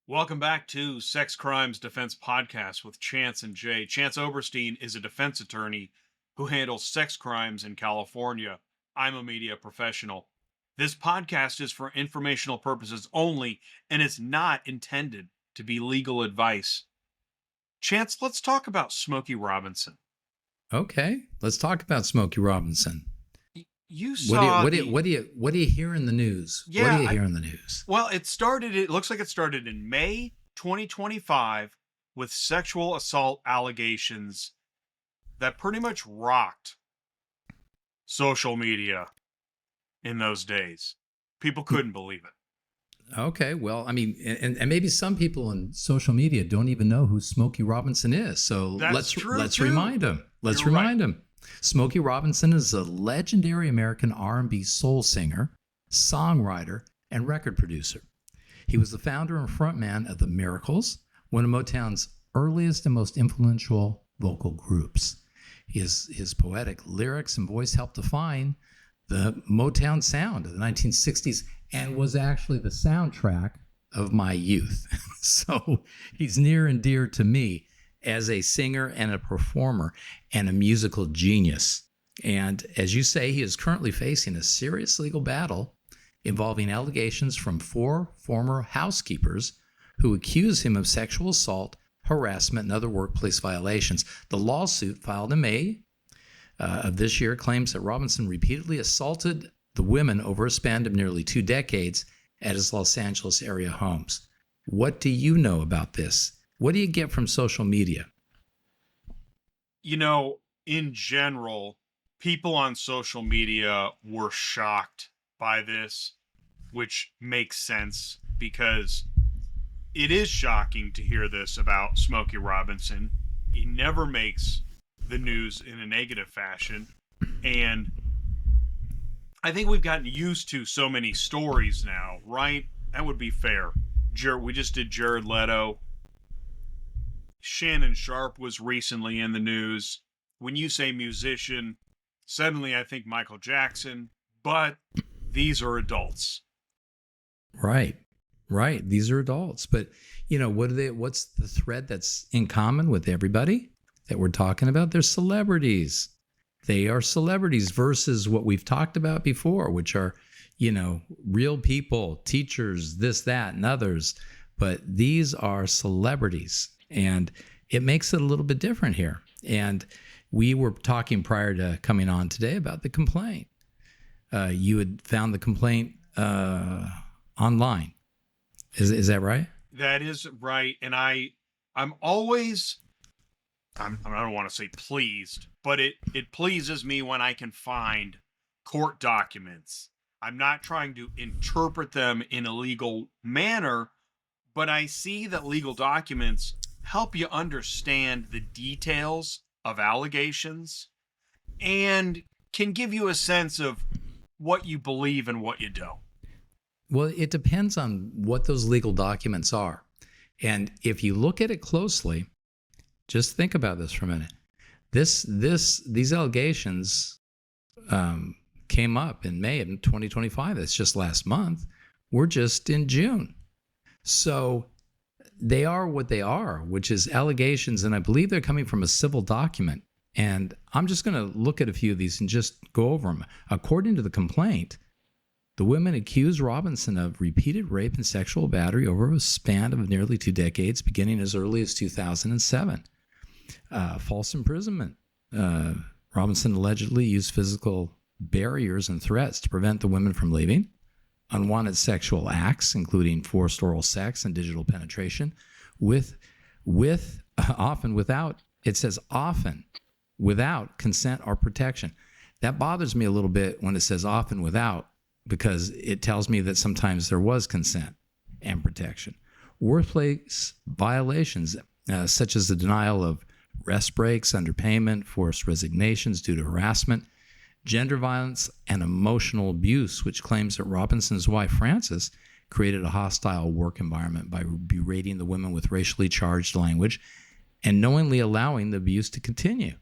Welcome back to Sex Crimes Defense Podcast with Chance and Jay. Chance Oberstein is a defense attorney who handles sex crimes in California. I'm a media professional. This podcast is for informational purposes only and is not intended to be legal advice. Chance, let's talk about Smokey Robinson. Okay, let's talk about Smokey Robinson. You saw what do you hear in the news? Yeah, what do you hear in the news? Well, it looks like it started in May 2025 with sexual assault allegations that pretty much rocked social media in those days. People couldn't believe it. Okay, well, I mean, and maybe some people on social media don't even know who Smokey Robinson is. So let's remind them. Let's remind them. Smokey Robinson is a legendary American R&B soul singer, songwriter, and record producer. He was the founder and frontman of the Miracles, one of Motown's earliest and most influential vocal groups. His poetic lyrics and voice helped define the Motown sound of the 1960s and was actually the soundtrack of my youth. So he's near and dear to me as a singer and a performer and a musical genius. And as you say, he is currently facing a serious legal battle involving allegations from 4 former housekeepers who accuse him of sexual assault, harassment, and other workplace violations. The lawsuit filed in May of this year claims that Robinson repeatedly assaulted the women over a span of nearly 2 decades at his Los Angeles area homes. What do you know about this? What do you get from social media? You know, in general, people on social media were shocked by this, which makes sense because it is shocking to hear this about Smokey Robinson. He never makes the news in a negative fashion. And I think we've gotten used to so many stories now, right? That would be fair. We just did Jared Leto. Shannon Sharp was recently in the news. When you say musician, suddenly I think Michael Jackson, but these are adults. Right. These are adults. But, you know, what's the thread that's in common with everybody that we're talking about? They're celebrities. They are celebrities versus what we've talked about before, which are, you know, real people, teachers, this, that, and others. But these are celebrities. And it makes it a little bit different here. And we were talking prior to coming on today about the complaint. You had found the complaint online. Is that right? That is right. And I don't want to say pleased, but it pleases me when I can find court documents. I'm not trying to interpret them in a legal manner, but I see that legal documents help you understand the details of allegations and can give you a sense of what you believe and what you don't. Well, it depends on what those legal documents are. And if you look at it closely, just think about this for a minute. These allegations came up in May of 2025. That's just last month. We're just in June. So they are what they are, which is allegations, and I believe they're coming from a civil document. And I'm just going to look at a few of these and just go over them. According to the complaint, the women accused Robinson of repeated rape and sexual battery over a span of nearly 2 decades, beginning as early as 2007. False imprisonment. Robinson allegedly used physical barriers and threats to prevent the women from leaving. Unwanted sexual acts, including forced oral sex and digital penetration, often without consent or protection. That bothers me a little bit when it says often without, because it tells me that sometimes there was consent and protection. Workplace violations, such as the denial of rest breaks, underpayment, forced resignations due to harassment, gender violence, and emotional abuse, which claims that Robinson's wife, Frances, created a hostile work environment by berating the women with racially charged language and knowingly allowing the abuse to continue.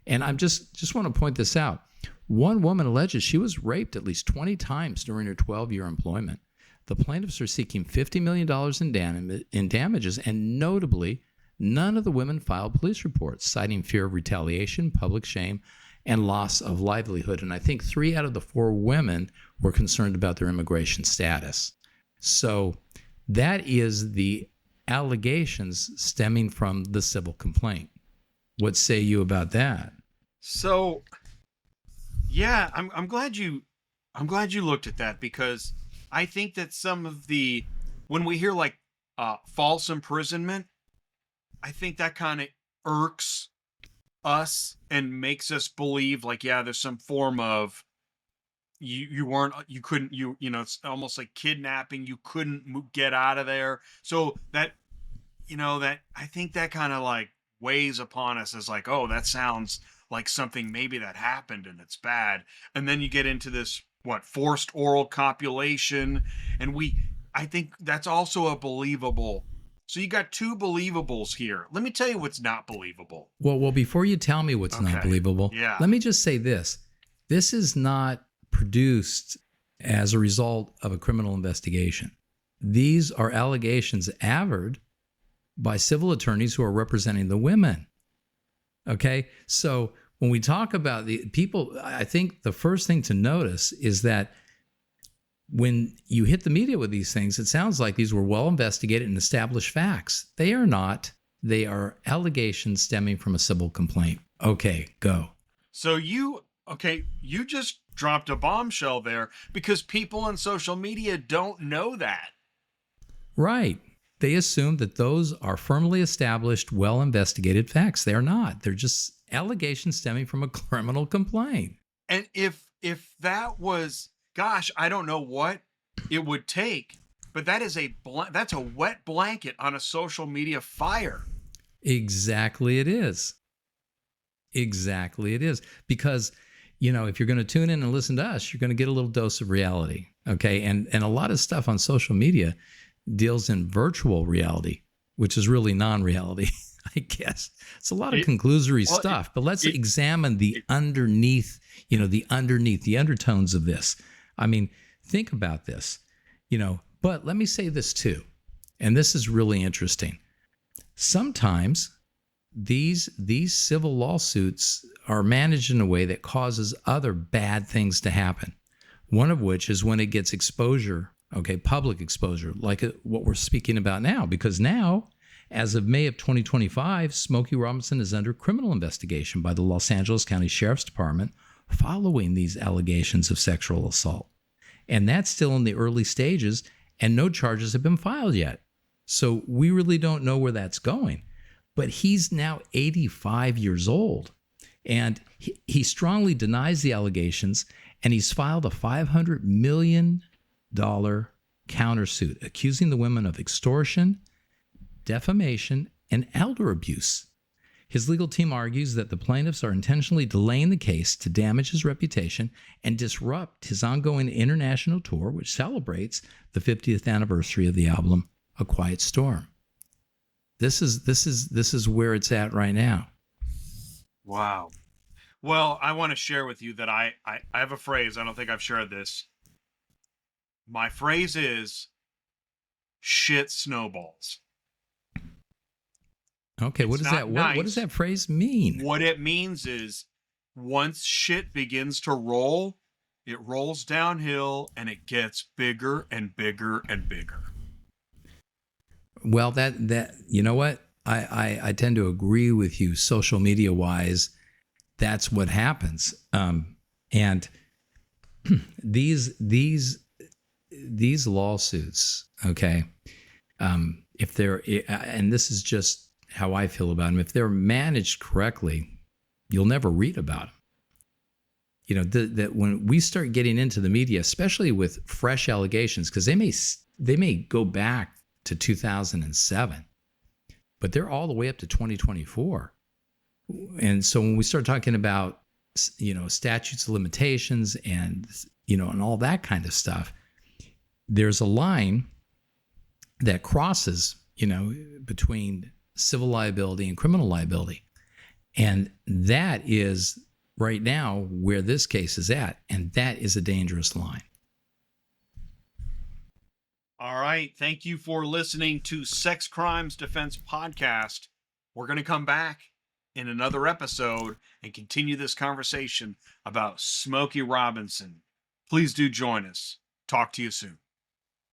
And I just want to point this out. One woman alleges she was raped at least 20 times during her 12-year employment. The plaintiffs are seeking $50 million in damages, and notably, none of the women filed police reports, citing fear of retaliation, public shame, and loss of livelihood. And I think 3 out of the 4 women were concerned about their immigration status. So that is the allegations stemming from the civil complaint. What say you about that? So, yeah, I'm glad you looked at that, because I think that some of the, when we hear like false imprisonment, I think that kind of irks us and makes us believe like, yeah, there's some form of it's almost like kidnapping. You couldn't get out of there. So that, that I think that kind of like weighs upon us as like, oh, that sounds like something maybe that happened and it's bad. And then you get into this, forced oral copulation. And I think that's also a believable. So you got 2 believables here. Let me tell you what's not believable. Well, before you tell me what's not believable, let me just say this. This is not produced as a result of a criminal investigation. These are allegations averred by civil attorneys who are representing the women. Okay? So when we talk about the people, I think the first thing to notice is that when you hit the media with these things, it sounds like these were well investigated and established facts. They are not. They are allegations stemming from a civil complaint. Okay, go. So you just dropped a bombshell there, because people on social media don't know that. Right. They assume that those are firmly established, well investigated facts. They are not. They're just allegations stemming from a criminal complaint. And if that was, gosh, I don't know what it would take, but that's a wet blanket on a social media fire. Exactly it is. Exactly it is. Because, if you're going to tune in and listen to us, you're going to get a little dose of reality. Okay. And a lot of stuff on social media deals in virtual reality, which is really non-reality, I guess. It's a lot of conclusory stuff, but let's examine the underneath, the undertones of this. I mean, think about this, but let me say this too, and this is really interesting. Sometimes these civil lawsuits are managed in a way that causes other bad things to happen. One of which is when it gets exposure, public exposure, like what we're speaking about now, because now, as of May of 2025, Smokey Robinson is under criminal investigation by the Los Angeles County Sheriff's Department following these allegations of sexual assault. And that's still in the early stages, and no charges have been filed yet. So we really don't know where that's going. But he's now 85 years old, and he strongly denies the allegations, and he's filed a $500 million countersuit accusing the women of extortion, defamation, and elder abuse. His legal team argues that the plaintiffs are intentionally delaying the case to damage his reputation and disrupt his ongoing international tour, which celebrates the 50th anniversary of the album A Quiet Storm. This is where it's at right now. Wow. Well, I want to share with you that I have a phrase. I don't think I've shared this. My phrase is shit snowballs. Okay, what does that nice. What does that phrase mean? What it means is once shit begins to roll, it rolls downhill and it gets bigger and bigger and bigger. Well, that you know what? I tend to agree with you. Social media wise, that's what happens. And these lawsuits, okay, if they're, and this is just how I feel about them, if they're managed correctly, you'll never read about them. That when we start getting into the media, especially with fresh allegations, because they may go back to 2007, but they're all the way up to 2024. And so when we start talking about, statutes of limitations and, and all that kind of stuff, there's a line that crosses, between civil liability and criminal liability. And that is right now where this case is at. And that is a dangerous line. right. Thank you for listening to Sex Crimes Defense Podcast. We're going to come back in another episode and continue this conversation about Smokey Robinson. Please do join us. Talk to you soon.